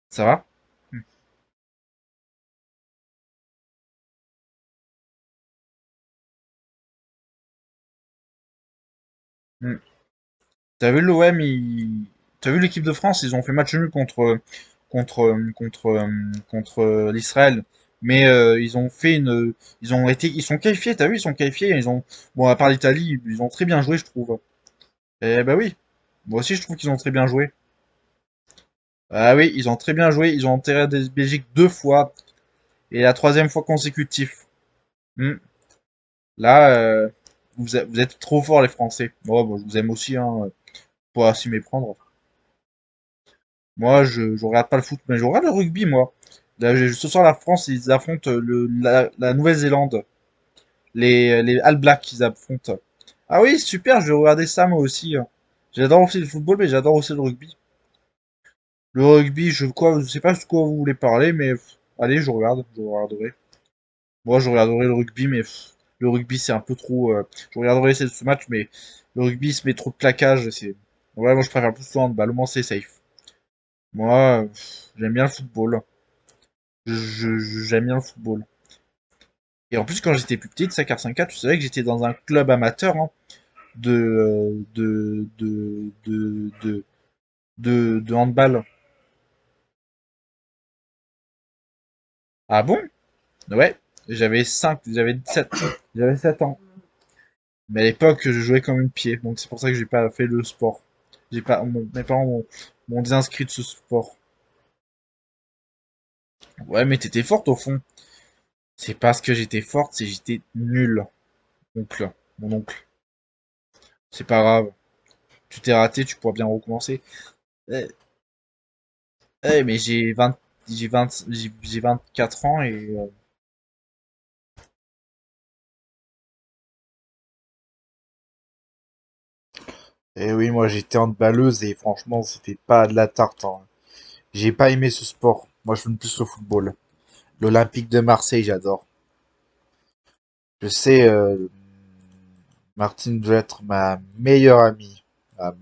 Ça va? Hmm. T'as vu l'OM, t'as vu l'équipe de France, ils ont fait match nul contre l'Israël. Mais ils sont qualifiés, t'as vu, ils sont qualifiés, bon, à part l'Italie, ils ont très bien joué, je trouve. Eh bah oui, moi aussi je trouve qu'ils ont très bien joué. Ah oui, ils ont très bien joué, ils ont enterré des Belgique deux fois, et la troisième fois consécutif. Hmm. Là, vous êtes trop forts les Français. Moi, bon, je vous aime aussi, hein, pour s'y méprendre. Moi, je regarde pas le foot, mais je regarde le rugby, moi. Là, ce soir, la France, ils affrontent la Nouvelle-Zélande. Les All Blacks, ils affrontent. Ah oui, super, je vais regarder ça, moi aussi, hein. J'adore aussi le football, mais j'adore aussi le rugby. Le rugby, je sais pas de quoi vous voulez parler, mais allez, je regarderai. Moi, je regarderai le rugby, mais le rugby, c'est un peu trop. Je regarderai ce match, mais le rugby, il se met trop de plaquage. Ouais, moi, je préfère plus le handball, au moins, c'est safe. Moi, j'aime bien le football. J'aime bien le football. Et en plus, quand j'étais plus petit, de 5 tu savais que j'étais dans un club amateur, hein, de handball. Ah bon? Ouais. J'avais 7 ans. Mais à l'époque, je jouais comme une pied, donc c'est pour ça que j'ai pas fait le sport. Mes parents m'ont désinscrit de ce sport. Ouais, mais t'étais forte au fond. C'est parce que j'étais forte, c'est que j'étais nul, oncle, mon oncle. C'est pas grave. Tu t'es raté, tu pourras bien recommencer. Eh, mais j'ai 24 ans et oui, moi j'étais handballeuse et franchement, c'était pas de la tarte, hein. J'ai pas aimé ce sport. Moi, je suis plus le football. L'Olympique de Marseille, j'adore. Je sais, Martine doit être ma meilleure amie. Ma-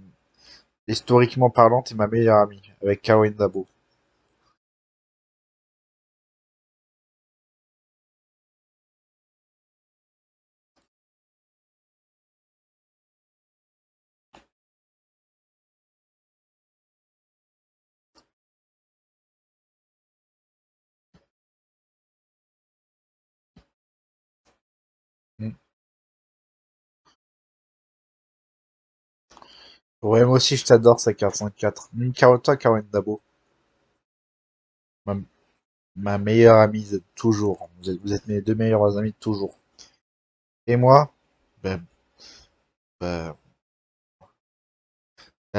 Historiquement parlant, t'es ma meilleure amie, avec Caroline Dabo. Mm. Ouais, moi aussi, je t'adore, ça, 404. Toi, Caroline Dabo. Ma, ma meilleure amie de toujours. Vous êtes mes deux meilleures amies de toujours. Et moi, ben, ben,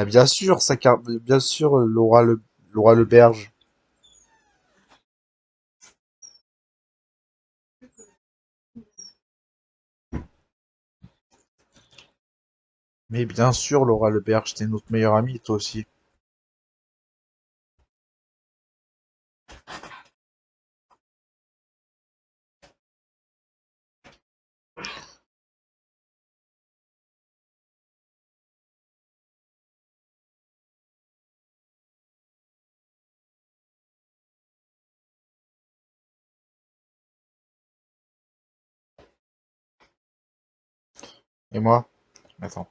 bien sûr, bien sûr, Laura Leberge. Mais bien sûr, Laura Leberge, t'es notre meilleure amie, toi aussi. Et moi, attends.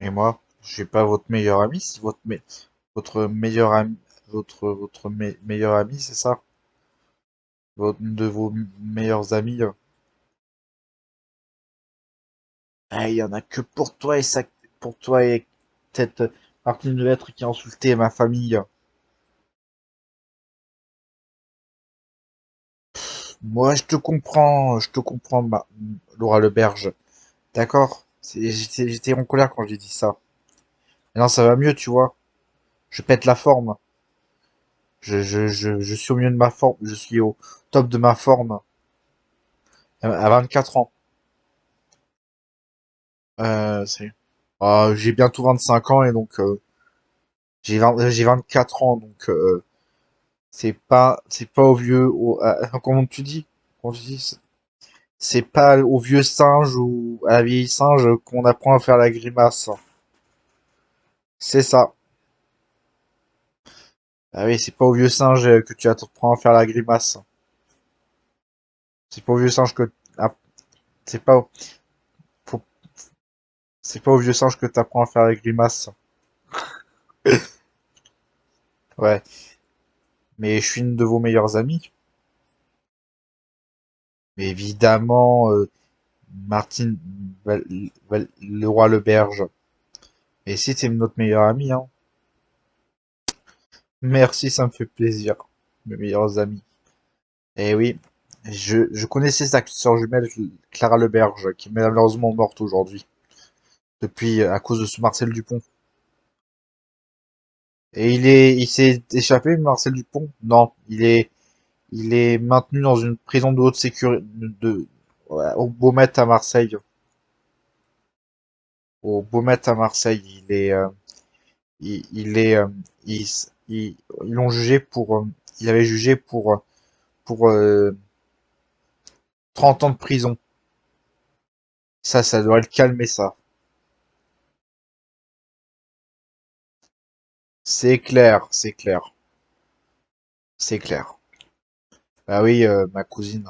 Et moi, je suis pas votre meilleur ami, si votre meilleur ami, meilleur ami, c'est ça? De vos meilleurs amis. Ah, il y en a que pour toi et ça, pour toi et cette Martine Lettre qui a insulté ma famille. Moi, je te comprends, Laura Leberge. D'accord? J'étais en colère quand j'ai dit ça. Maintenant, ça va mieux, tu vois. Je pète la forme. Je suis au mieux de ma forme. Je suis au top de ma forme à 24 ans. C'est, j'ai bientôt 25 ans et donc j'ai 24 ans donc c'est pas au vieux comment tu dis? Comment tu dis? C'est pas au vieux singe ou à la vieille singe qu'on apprend à faire la grimace. C'est ça. Ah oui, c'est pas au vieux singe que tu apprends à faire la grimace. C'est pas au vieux singe que... Ah, c'est pas, faut- c'est pas au vieux singe que t'apprends à faire la grimace. Ouais. Mais je suis une de vos meilleures amies. Mais évidemment, Martine le roi le berge. Et si c'est notre meilleur ami, hein. Merci, ça me fait plaisir. Mes meilleurs amis. Eh oui. Je connaissais sa sœur jumelle, Clara Leberge, qui est malheureusement morte aujourd'hui. Depuis, à cause de ce Marcel Dupont. Et il s'est échappé, Marcel Dupont? Non, il est maintenu dans une prison de haute sécurité, ouais, au Baumettes à Marseille. Au Baumettes à Marseille, il est, il, ils l'ont jugé pour, il avait jugé pour 30 ans de prison. Ça doit le calmer, ça. C'est clair, c'est clair, c'est clair. Bah oui, ma cousine.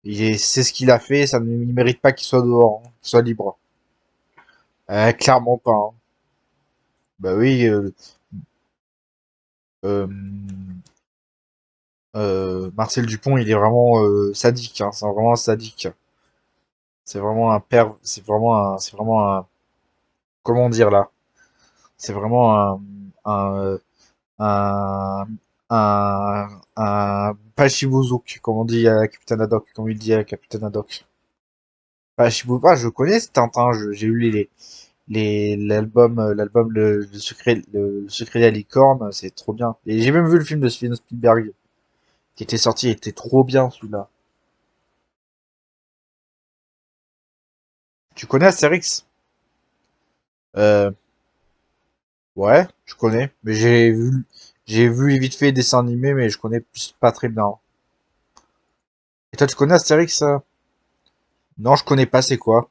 C'est ce qu'il a fait, ça ne il mérite pas qu'il soit dehors, hein, qu'il soit libre. Clairement pas, hein. Bah oui, euh, Marcel Dupont, il est vraiment sadique, hein, c'est vraiment un sadique. C'est vraiment un père, c'est vraiment un, comment dire là? C'est vraiment un, un Pachibouzouk, comme on dit à Capitaine Haddock, comme il dit à Capitaine Haddock. Pachibouzouk, ah, je connais ce Tintin, j'ai eu l'album le secret de la licorne, c'est trop bien. Et j'ai même vu le film de Steven Spielberg qui était sorti, il était trop bien celui-là. Tu connais Astérix? Euh, ouais, je connais, mais j'ai vu vite fait les dessins animés, mais je connais pas très bien. Et toi, tu connais Astérix? Non, je connais pas, c'est quoi?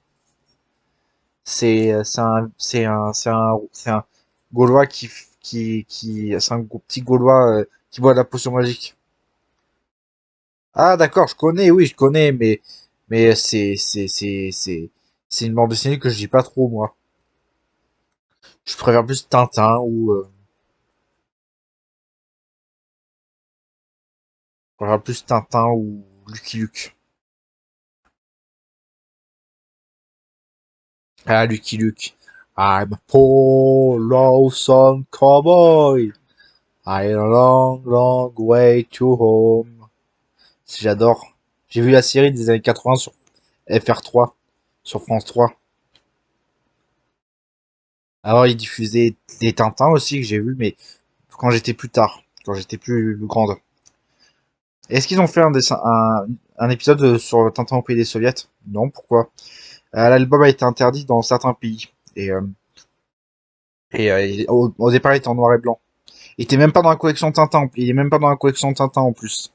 C'est un Gaulois c'est un petit Gaulois qui boit de la potion magique. Ah, d'accord, je connais, oui, je connais, mais c'est une bande dessinée que je dis pas trop, moi. Je préfère plus Tintin ou, je préfère plus Tintin ou Lucky Luke. Ah, Lucky Luke. I'm a poor lonesome cowboy. I a long, long way to home. J'adore. J'ai vu la série des années 80 sur FR3, sur France 3. Alors, ils diffusaient des Tintins aussi que j'ai vu, mais quand j'étais plus tard, quand j'étais plus grande. Est-ce qu'ils ont fait un épisode sur Tintin au pays des soviets? Non, pourquoi? L'album a été interdit dans certains pays. Au départ, il était en noir et blanc. Il était même pas dans la collection Tintin. Il est même pas dans la collection Tintin en plus.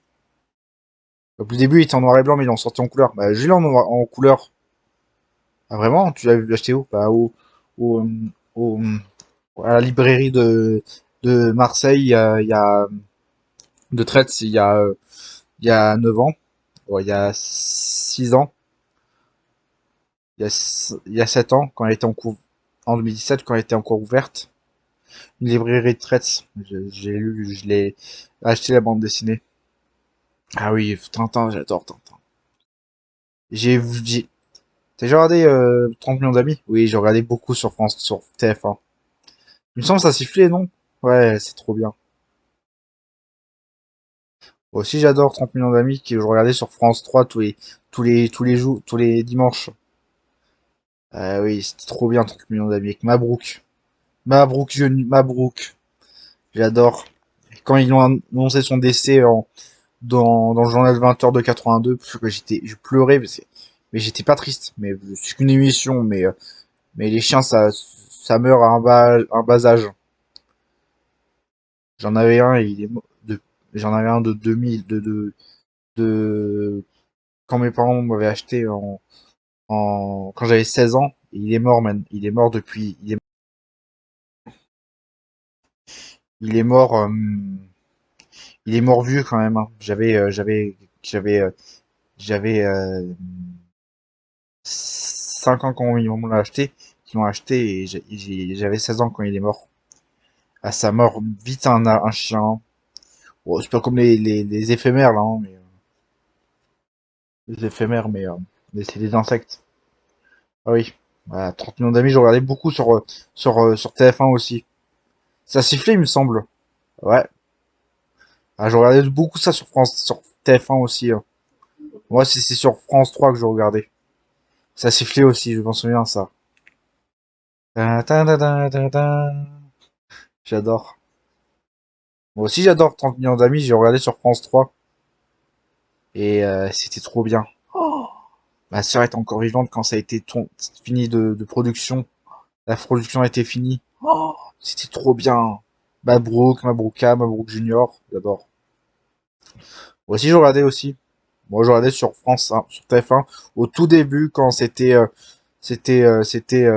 Au début, il était en noir et blanc, mais ils l'ont sorti en couleur. Bah, j'ai l'ai en couleur. Ah, vraiment? Tu l'as acheté où? Bah, au, au, à la librairie de Marseille, il y a de Traite, il y a 9 ans. Ouais, il y a 6 ans. Il y a 7 ans, quand elle était en 2017, quand elle était encore ouverte. Une librairie de Traite. J'ai lu, je l'ai acheté la bande dessinée. Ah oui, Tintin, j'adore Tintin. T'as déjà regardé 30 millions d'amis? Oui, j'ai regardé beaucoup sur France, sur TF1. Il me semble que ça sifflait, non? Ouais, c'est trop bien. Moi aussi, j'adore 30 millions d'amis que je regardais sur France 3 tous les jours, tous les dimanches. Ah oui, c'était trop bien 30 millions d'amis avec Mabrouk. Mabrouk. J'adore. Quand ils ont annoncé son décès dans le journal 20h de 82, parce que je pleurais, mais j'étais pas triste. Mais c'est qu'une émission, mais les chiens, ça meurt à un bas âge. J'en avais un, j'en avais un de 2000, de, quand mes parents m'avaient acheté quand j'avais 16 ans, et il est mort, man. Il est mort depuis, Il est mort, il est mort vieux quand même, hein. J'avais 5 ans quand on l'a acheté, qu'ils l'ont acheté et j'avais 16 ans quand il est mort. À sa mort, vite un chien. Bon, c'est pas comme les éphémères là, hein, les éphémères, mais c'est des insectes. Ah oui. Voilà, 30 millions d'amis, j'ai regardé beaucoup sur TF1 aussi. Ça sifflait, il me semble. Ouais. Ah, je regardais beaucoup ça sur TF1 aussi, hein. Moi, c'est sur France 3 que je regardais. Ça sifflait aussi, je m'en souviens, ça. Ta ta ta ta ta ta. J'adore. Moi aussi, j'adore 30 millions d'amis, j'ai regardé sur France 3. Et c'était trop bien. Oh, ma sœur est encore vivante quand ça a été fini de production. La production a été finie. Oh, c'était trop bien. Mabrouk, Mabrouka, Mabrouk Junior, j'adore. Moi aussi, je regardais aussi. Moi, je regardais sur France 1, sur TF1, au tout début, quand c'était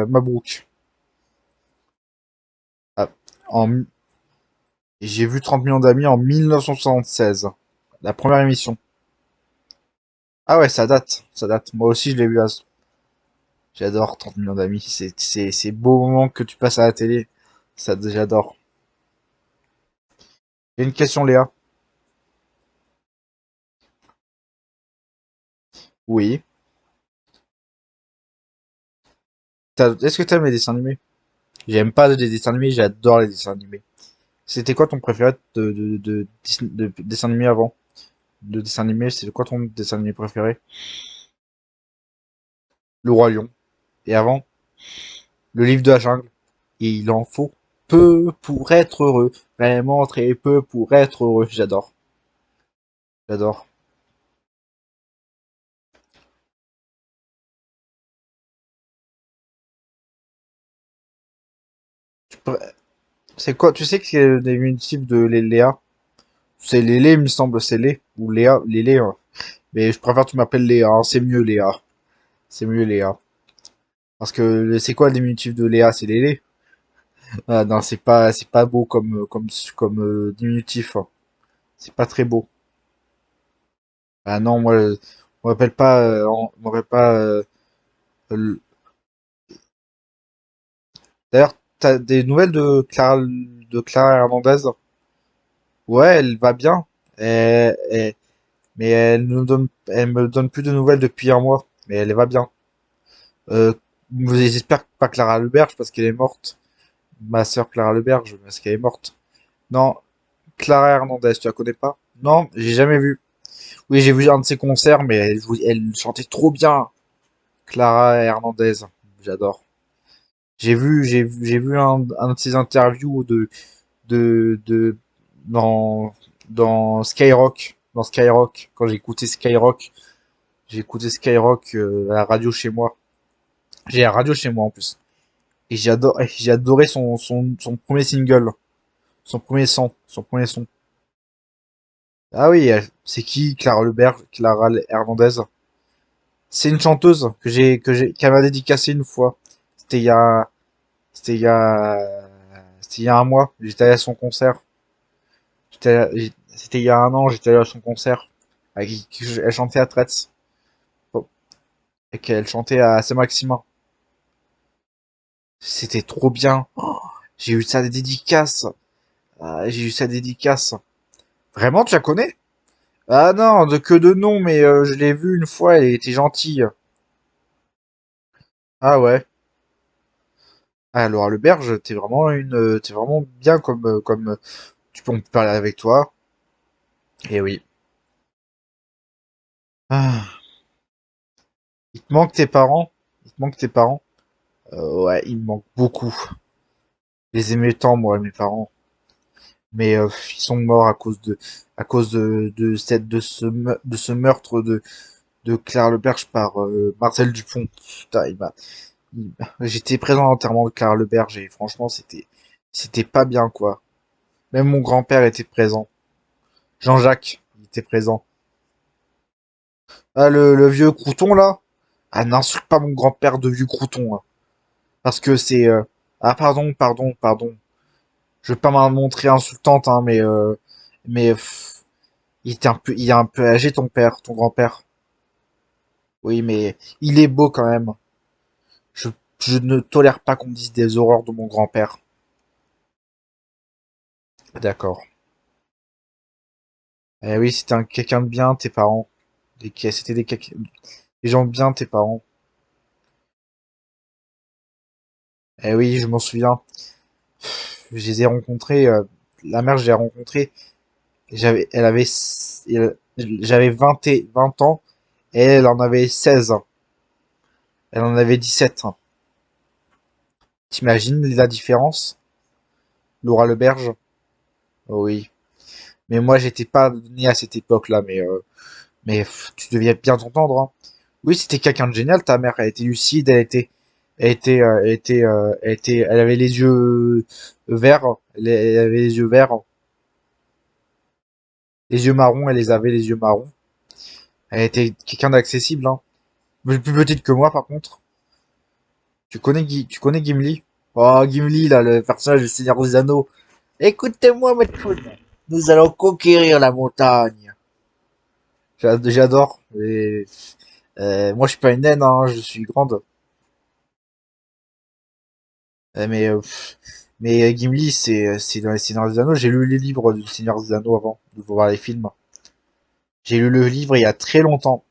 Mabrouk. Ah, en, j'ai vu 30 millions d'amis en 1976. La première émission. Ah ouais, ça date, ça date. Moi aussi, je l'ai vu j'adore 30 millions d'amis. C'est beau moment que tu passes à la télé. Ça, j'adore. Il y a une question, Léa. Oui. Est-ce que t'aimes les dessins animés? J'aime pas les dessins animés, j'adore les dessins animés. C'était quoi ton préféré de dessin animé avant? De dessin animé, c'est quoi ton dessin animé préféré? Le Roi Lion. Et avant, le livre de la jungle. Et il en faut peu pour être heureux. Vraiment très peu pour être heureux. J'adore. J'adore. C'est quoi? Tu sais que c'est le diminutif de Léa? C'est Lélé, il me semble, c'est Lé. Ou Léa, Lélé, hein. Mais je préfère que tu m'appelles Léa, hein. C'est mieux Léa. C'est mieux Léa. Parce que c'est quoi le diminutif de Léa? C'est Lélé. Ah non, c'est pas beau comme diminutif, hein. C'est pas très beau. Ah non, moi, on m'appelle pas, on m'appelle pas. Le- D'ailleurs, t'as des nouvelles de Clara Hernandez? Ouais, elle va bien. Mais elle me donne plus de nouvelles depuis un mois. Mais elle va bien. Euh, J'espère pas Clara Leberge parce qu'elle est morte. Ma sœur Clara Leberge parce qu'elle est morte. Non, Clara Hernandez, tu la connais pas? Non, j'ai jamais vu. Oui, j'ai vu un de ses concerts, mais elle chantait trop bien. Clara Hernandez, j'adore. J'ai vu un de ses interviews de dans Skyrock, quand j'ai écouté Skyrock à la radio chez moi. J'ai la radio chez moi en plus. Et j'ai adoré son premier single, son premier son. Ah oui, c'est qui Clara Leberge, Hernandez? C'est une chanteuse qu'elle m'a dédicacée une fois. C'était il y a, c'était il y a, c'était il y a un mois. J'étais allé à son concert. C'était il y a un an, j'étais allé à son concert. Elle chantait à Tretz. Oh, et qu'elle chantait à Saint-Maximin. C'était trop bien. Oh, j'ai eu sa dédicace. J'ai eu sa dédicace. Vraiment, tu la connais? Ah non, que de nom, mais je l'ai vue une fois, elle était gentille. Ah ouais. Ah, Laura Leberge, t'es vraiment bien tu peux en parler avec toi. Et oui. Ah, il te manque tes parents? Il te manque tes parents? Ouais, il me manque beaucoup. Je les aimais tant, moi, mes parents. Mais ils sont morts à cause de ce meurtre de Claire Leberge par Marcel Dupont. Putain, j'étais présent à l'enterrement de Claire Leberge et franchement, c'était pas bien, quoi. Même mon grand-père était présent. Jean-Jacques, il était présent. Ah, le vieux crouton, là? Ah, n'insulte pas mon grand-père de vieux crouton, hein. Parce que c'est... Ah, pardon, pardon, pardon. Je veux pas m'en montrer insultante, hein, mais il est un peu âgé ton père, ton grand-père. Oui, mais il est beau quand même. Je, je ne tolère pas qu'on me dise des horreurs de mon grand-père. D'accord. Eh oui, c'était quelqu'un de bien, tes parents. C'était des gens bien, tes parents. Eh oui, je m'en souviens. Je les ai rencontrés. La mère, je l'ai rencontrée. Elle avait, j'avais 20 ans et elle en avait 16 ans. Elle en avait 17 ans. T'imagines la différence? Laura Leberge? Oh oui. Mais moi, j'étais pas né à cette époque-là, mais tu devais bien t'entendre, hein. Oui, c'était quelqu'un de génial, ta mère. Elle était lucide, elle avait les yeux verts, elle avait les yeux verts, les yeux marrons, elle les avait les yeux marrons. Elle était quelqu'un d'accessible, hein. Plus petite que moi, par contre. Tu connais Gimli? Oh, Gimli, là, le personnage du Seigneur des Anneaux. Écoutez-moi, mes poules. Nous allons conquérir la montagne. J'adore. Moi, je suis pas une naine, hein, je suis grande. Mais Gimli, c'est dans les Seigneurs des Anneaux. J'ai lu les livres du Seigneur des Anneaux avant de voir les films. J'ai lu le livre il y a très longtemps,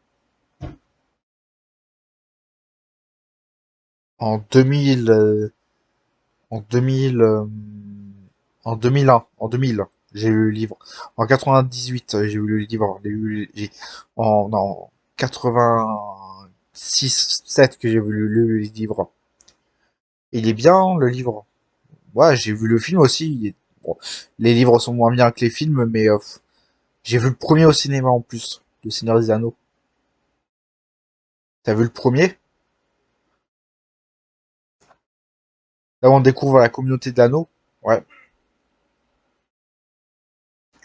en 2000, en 2000, en 2001, en 2000. J'ai lu le livre. En 98, j'ai lu le livre. Non, 86, 7 que j'ai lu le livre. Il est bien, le livre. Ouais, j'ai vu le film aussi. Bon, les livres sont moins bien que les films, mais j'ai vu le premier au cinéma en plus, Le Seigneur des Anneaux. T'as vu le premier? Là, on découvre la communauté de l'anneau. Ouais.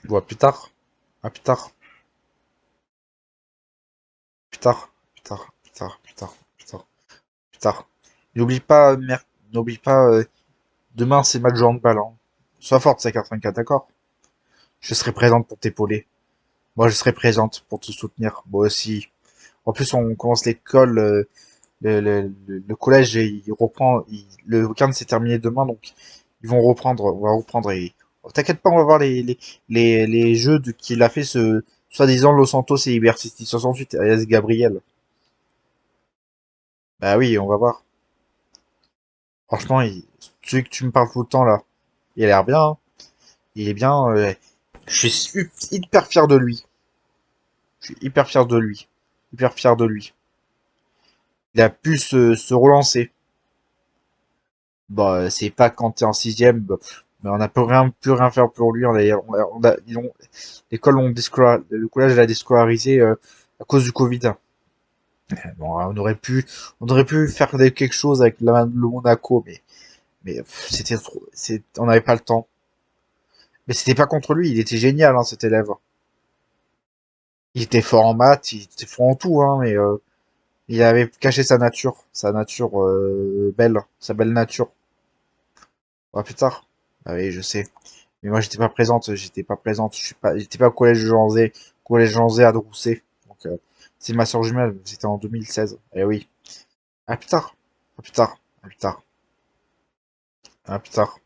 Bon, à plus tard. À plus tard. Plus tard. Plus tard. Plus tard. Plus tard. Plus tard. Plus tard. N'oublie pas, n'oublie pas, demain c'est match de handball, hein. Sois forte, c'est 84, d'accord? Je serai présente pour t'épauler. Moi, je serai présente pour te soutenir. Moi aussi. En plus, on commence l'école, le collège, et le week-end s'est terminé demain, donc ils vont reprendre, on va reprendre et oh, t'inquiète pas, on va voir les jeux qu'il a fait ce soi-disant Los Santos et Liberty City 68 alias Gabriel. Bah oui, on va voir. Franchement, celui que tu me parles tout le temps là, il a l'air bien, hein. Il est bien. Je suis hyper fier de lui. Je suis hyper fier de lui. Hyper fier de lui. Il a pu se relancer. Bah, c'est pas quand t'es en sixième, bah, mais on n'a plus rien faire pour lui. L'école, le collège l'a déscolarisé à cause du Covid. Bon, on aurait pu faire quelque chose avec le Monaco, mais c'était trop, on n'avait pas le temps. Mais c'était pas contre lui, il était génial, hein, cet élève. Il était fort en maths, il était fort en tout, hein, mais il avait caché sa nature belle, sa belle nature. Ah, plus tard. Ah oui, je sais. Mais moi, j'étais pas présente, j'étais pas au collège Jean Zé à Droussé. Donc, c'est ma soeur jumelle, c'était en 2016. Eh oui. À plus tard. À plus tard. À plus tard. À plus tard.